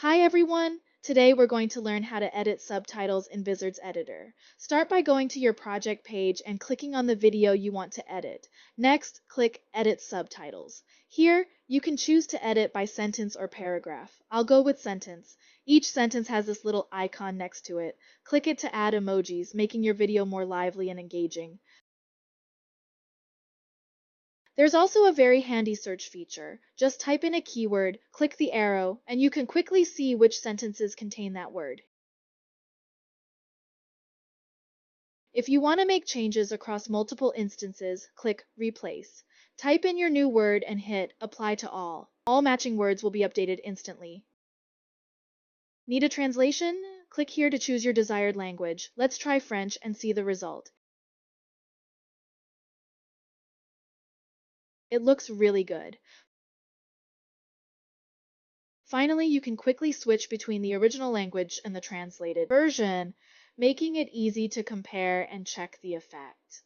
Hi everyone! Today we're going to learn how to edit subtitles in Vizard's editor. Start by going to your project page and clicking on the video you want to edit. Next, click Edit Subtitles. Here, you can choose to edit by sentence or paragraph. I'll go with sentence. Each sentence has this little icon next to it. Click it to add emojis, making your video more lively and engaging. There's also a very handy search feature. Just type in a keyword, click the arrow, and you can quickly see which sentences contain that word. If you want to make changes across multiple instances, click Replace. Type in your new word and hit Apply to All. All matching words will be updated instantly. Need a translation? Click here to choose your desired language. Let's try French and see the result. It looks really good. Finally, you can quickly switch between the original language and the translated version, making it easy to compare and check the effect.